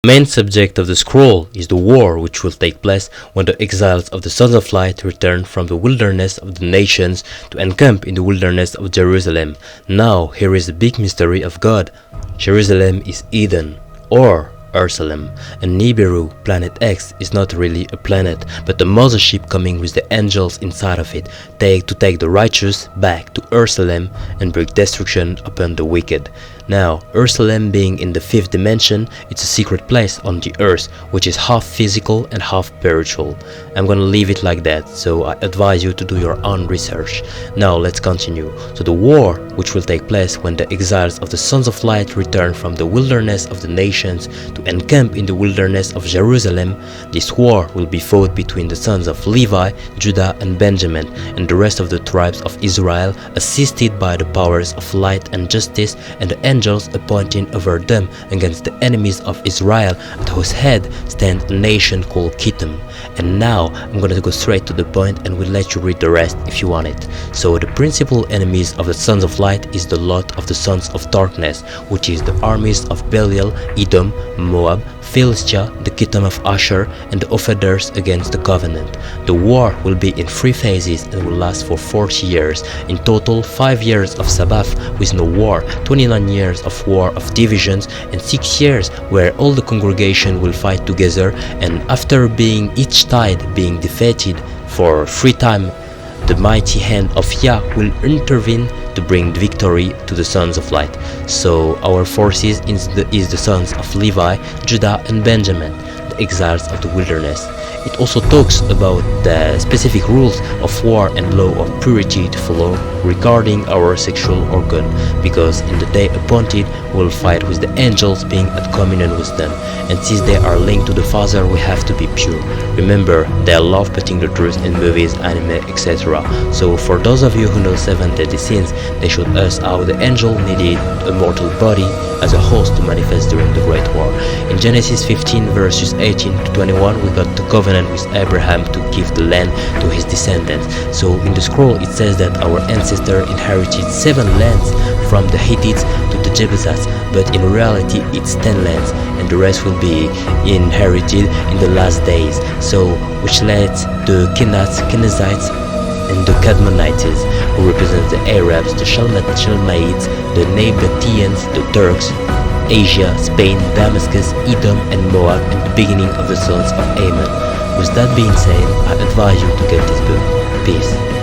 The main subject of the scroll is the war which will take place when the exiles of the Sons of Light return from the wilderness of the nations to encamp in the wilderness of Jerusalem. Now here is the big mystery of God. Jerusalem is Eden, or Ursalem. And Nibiru, Planet X, is not really a planet, but a mothership coming with the angels inside of it, to take the righteous back to Ursalem and bring destruction upon the wicked. Now, Ursalem being in the 5th dimension, it's a secret place on the earth, which is half physical and half spiritual. I'm gonna leave it like that, so I advise you to do your own research. Now, let's continue. So the war, which will take place when the exiles of the Sons of Light return from the wilderness of the nations to encamp in the wilderness of Jerusalem, this war will be fought between the sons of Levi, Judah and Benjamin, and the rest of the tribes of Israel, assisted by the powers of light and justice and the angels appointing over them against the enemies of Israel, at whose head stands a nation called Kittem. And now I'm gonna go straight to the point and will let you read the rest if you want it. So the principal enemies of the Sons of Light is the lot of the Sons of Darkness, which is the armies of Belial, Edom, Moab, Philistia, the kittem of Asher, and the offenders against the covenant. The war will be in 3 phases and will last for 40 years. In total, 5 years of Sabbath with no war, 29 years of war of divisions, and 6 years where all the congregation will fight together, and after being each side being defeated for 3 times, the mighty hand of Yah will intervene to bring victory to the Sons of Light. So our forces is the sons of Levi, Judah and Benjamin, the exiles of the wilderness. It also talks about the specific rules of war and law of purity to follow regarding our sexual organ, because in the day appointed we will fight with the angels being at communion with them, and since they are linked to the Father we have to be pure. Remember, they love putting the truth in movies, anime, etc. So for those of you who know 7 deadly sins, they showed us how the angel needed a mortal body as a host to manifest during the Great War. In Genesis 15 verses 18 to 21 we got the covenant with Abraham to give the land to his descendants. So in the scroll it says that our ancestor inherited 7 lands, from the Hittites to the Jebusites, but in reality it's 10 lands, and the rest will be inherited in the last days. So which led the Kenizzites and the Cadmonites, who represent the Arabs, the Shalmaites, the Nabateans, the Turks, Asia, Spain, Damascus, Edom and Moab, and the beginning of the sons of Ammon. With that being said, I advise you to get this book. Peace.